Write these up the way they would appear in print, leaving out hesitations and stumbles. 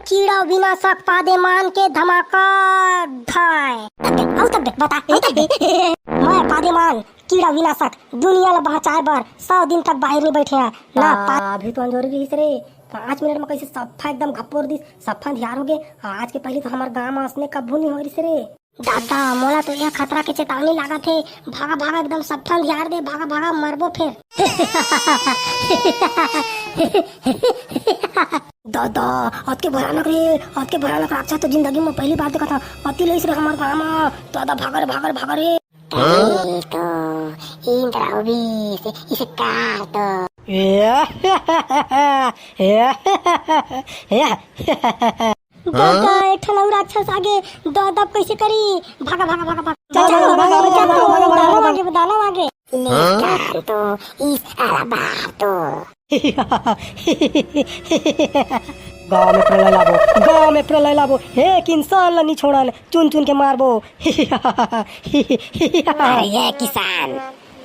कीड़ा विनाशक पादेमान के धमाका धाय तब देख बता मैं पादेमान कीड़ा विनाशक दुनिया ला बचाए बर 100 दिन तक बाहर नहीं बैठे हैं ना अभी तो जरूरी है रे 5 मिनट में कैसे सफा एकदम घप्पोर दी सफा धियार हो गए। आज के पहले तो हमारे गांव में असने कब्बू नहीं हो रही रे दादा मोला तो यह खतरा के चेतावनी लगा थे भागा भागा एकदम सफा धियार दे भागा भागा मरबो फिर दादा आज के भयानक राक्षस तो जिंदगी में पहली बार देखा था। अति लईस रे हमारे गांव में दादा भागा रे तो इंद्र इसे काट दादा एक ठन और राक्षस आगे दादा कैसे करी भागा दानव आगे तो इस तो गाँव में प्रलय लाबो एक इंसान ला नहीं छोड़ल चुन के मारबो ये किसान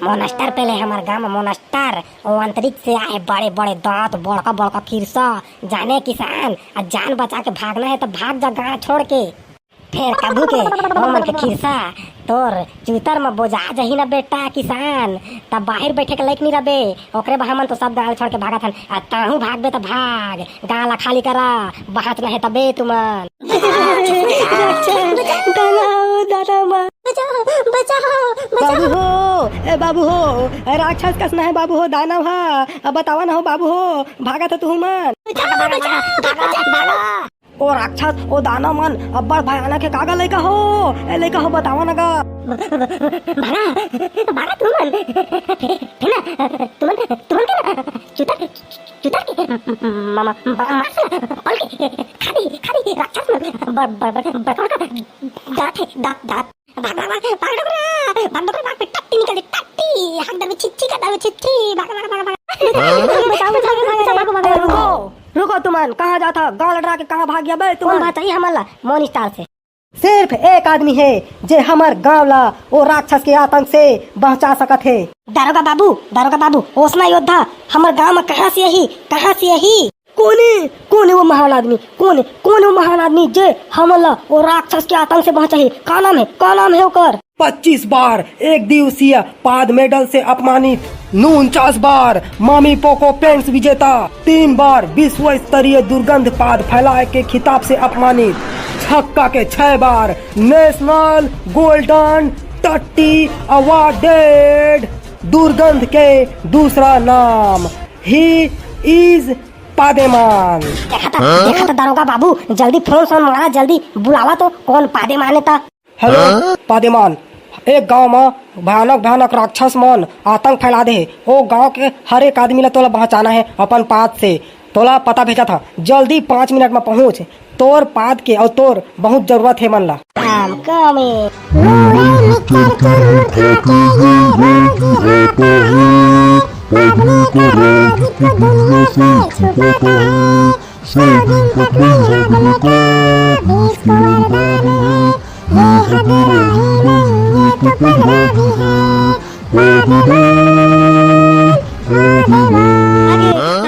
मोनास्टर पहले हमारे गांव में मोनास्टर और अंतरिक्ष से आए बड़े बड़े दांत बड़का खिरसा जाने किसान और जान बचा के भागना है तो भाग जा गाँव छोड़ के फिर कदू के मन के खिरसा तोर चूतर में बोझा जही ना बेटा किसान तब बाहर बैठे के लायक नहीं रबे ओकरे बहामन तो सब गाँव छोड़ के भागा थन ताहू भाग बे तो भाग गाँव ला खाली करा बहात न है तबे तुमन बाबू हो राक्षस कसना है बाबू हो दानव है बतावा ना हो बाबू हो भागा तो तू मन ओ राक्षस ओ दानव मन अब बड़ भयानक के कागा लइका हो बतावा ना गा भागा तुमन चुतर मामा खाली राक्षस दांत टट्टी निकल टट्टी हक दर छिच्ची का दर छिच्ची रुको तुमन कहाँ जाता गाँव लड़ा के कहाँ भाग गया बे तुमन बताइए हमारा मोनिस्टार से सिर्फ एक आदमी है जे हमार गाँव ला वो राक्षस के आतंक से बचा सकत है दारोगा बाबू ओसना योद्धा हमारे गाँव में कहाँ से यही कौन है वो महान आदमी कौन है वो महान आदमी जे हमला वो राक्षस के आतंक से बचाई का नाम है ओकर 25 बार एक दिवसीय पाद मेडल से अपमानित 49 बार मामी पोको पेंट्स विजेता 3 बार विश्व स्तरीय दुर्गंध पाद फैलाए के खिताब से अपमानित छक्का के 6 बार नेशनल गोल्डन टट्टी अवार्डेड दुर्गंध के दूसरा नाम ही इज पादेमान। देखा था दारोगा बाबू जल्दी फोन मारा जल्दी बुलावा तो कौन पादेमान था। हेलो पादेमान एक गांव में भयानक राक्षस मन आतंक फैला दे वो गांव के हर एक आदमी ला तोला पहचाना है अपन पाद से तोला पता भेजा था जल्दी 5 मिनट में पहुंच तोर पाद के और तोर बहुत जरूरत है मन ला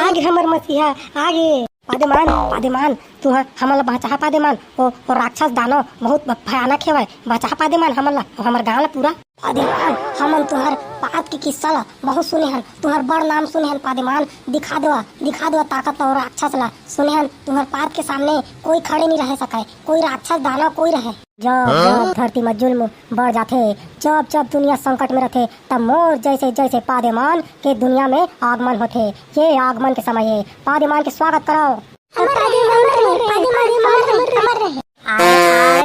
आगे हमर मसीहा आगे पादेमान तू हमला बचा पादेमान ओ राक्षस दानव बहुत भयानक है बचा पादेमान हमला हमर गाँव ला पूरा पादेमान हमन तुहर पाद के किस्सा ला बहुत सुने हन तुहर बड़ नाम सुने हन पादेमान दिखा दो ताकत और राक्षस ला सुने हन तुहर पाद के सामने कोई खड़े नहीं रह सके कोई राक्षस दानव कोई रहे जब धरती में जुल्म बढ़ जाते जब दुनिया संकट में रहते तब मोर जैसे पादेमान के दुनिया में आगमन होते ये आगमन के समय है पादेमान के स्वागत कराओ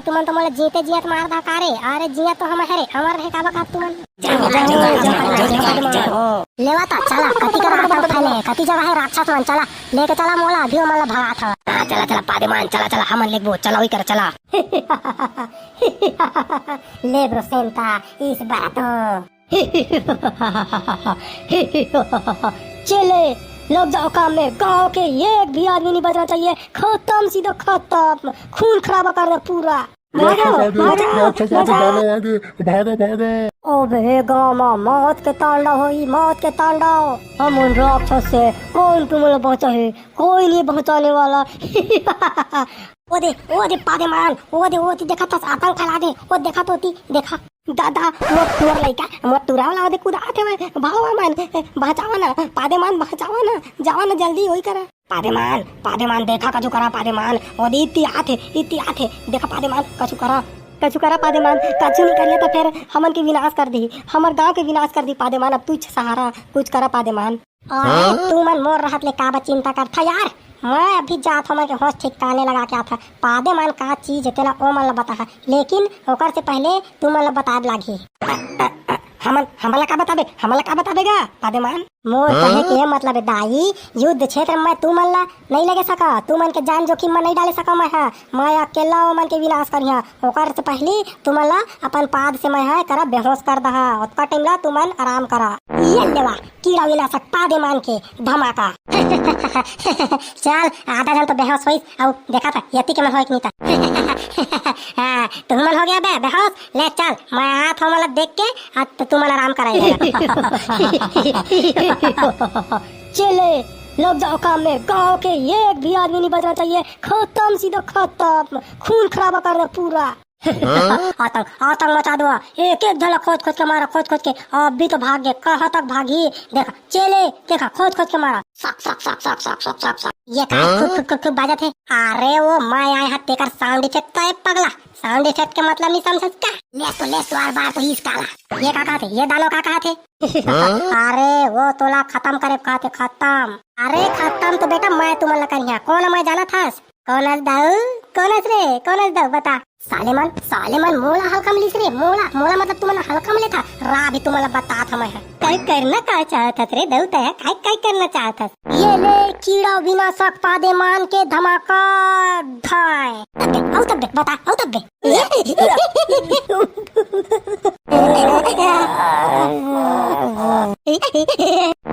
तुमन तो मोला जीते जियत मार दा कारे अरे जिया तो हम हरे हमर रहे का बका तुमन लेवा ता चला कति का बात उठाले कति जगह है राक्षस मन चला लेके चला मोला अभी मोला भगा था चला पादेमान चला हमन लेबो चला वही कर चला ले ब्रो सेंटा इस बात चले लग जाओ काम में गाँव के एक भी आदमी नहीं बचना चाहिए खत्म सीधा खत्म खून खराबा कर दे पूरा। राक्षस आगे भागो आगे भागो भागो। ओबे गामा मौत के तांडव होई, मौत के तांडव। हम उन राक्षस से कौन तुम्हें बचा है? कोई नहीं बचाने वाला। ओ दे पादेमान, ओ दे देखा था आतंक फैला दे। ओ देखा तो ती देखा दादा मोर लइका मोर तुरावला दे कुदा आथे में भावा मान बचावा ना पादेमान, बचावा ना, जावा ना जल्दी होई करा। पादेमान देखा कछु करा पादेमान। ओ दे इत्ती आथे देखा पादेमान कछु करा पादेमान। कछु नहीं करिया तो फिर हमन के विनाश कर दी, हमर गांव के विनाश कर दी पादेमान। अब तू सहारा कुछ करा पादेमान। अरे तू मन मोर रहत ले का चिंता कर था यार। मैं अभी जात हमन के होश ठिकाने लगा के आता। पादेमान का चीज तेला ओ मन ला बता, लेकिन ओकर से पहले तू मन ला बताब लागी। हमला का बताबेगा पादेमान? मोर कहे के मतलब है दाई, युद्ध क्षेत्र में तू मन ला नहीं लगे सका, तू मन के जान जोखिम में नहीं डाले सका। मैं अकेला ओ मन के विनाश करिया। ओकर से पहले तू मन ला अपन पाद से मैं करा बेहोश कर दहा। उतना टाइम ला तू मन आराम करा। ये लेवा कीड़ा विनाशक पादेमान के धमाका। चल आधा जन तो बेहोश हुई और देखा था यति के मन होई नहीं था। हां तू मन हो गया बेहोश। ले चल मैं हाथ हमला देख के अब तू मन आराम कराएगा। चले लग जाओ काम में। गांव के एक भी आदमी नहीं बचना चाहिए। खत्म सीधा खत्म, खून खराबा कर दो पूरा। आतंक मचा दो। एक झलक खोज के मारा, खोज के। अब भी तो भाग गए, कहाँ तक भागी देखा। चले देखा खोज के मारा। सक ये खूब बाजा थे। अरे वो मैं आए हाथ तेकर साउंड इफेक्ट तो है पगला। साउंड इफेक्ट के मतलब नहीं समझ का? ले बार तो इस काला। ये का थे? ये दानो का थे? अरे वो तोला खत्म करे कहते खत्म। अरे खत्म तो बेटा मैं तुम्हारा करिया। कौन मैं जाना था? कौन दाऊ बता। सालेमन मोला हल्का मिलिस रे। मोला मतलब तुम्हारा हल्का मिले था। रा भी तुम्हारा बता था मैं काय करना का चाहता रे दाऊ तय काय करना चाहता? ये ले कीड़ा विनाशक पादेमान के धमाका धाय। तब बता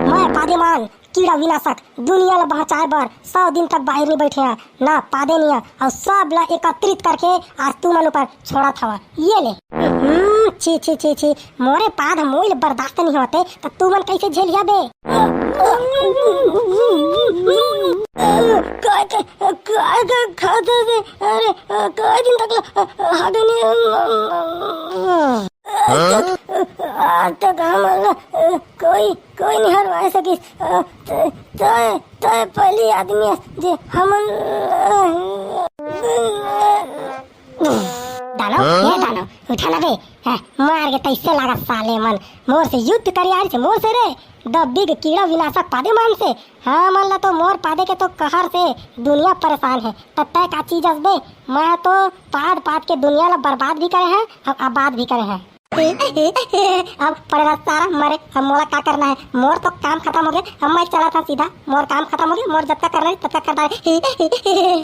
मैं पादेमान कीड़ा विनाशक दुनिया ला बचाए बर 100 दिन तक बाहर नहीं बैठे ना पादे नहीं और सब ला एकत्रित करके आज तू मन ऊपर छोड़ा था। ये ले छी मोरे पाद मोल बर्दाश्त नहीं होते तो तू मन कैसे झेलिया बे? अरे कई दिन तक हाडे कोई नहीं हरवा सकी। तो पहली आदमी जे हमन दानो उठा ना बे। मार के तैसे लगा साले मन। मोर से युद्ध करियार से मोर से रे डब्बी के कीड़ा विनाशक पादेमान से। हाँ मन ला तो मोर पादे के तो कहर से दुनिया परेशान है। तब तक का चीज बे मैं तो पाद के दुनिया ला बर्बाद भी करे हैं और आबाद भी करे हैं। अब पड़ेगा सारा मरे। अब मोला क्या करना है? मोर तो काम खत्म हो गया। अब मैं चला था सीधा। मोर काम खत्म हो गया। मोर जब तक कर रही तब तक कर रहा है।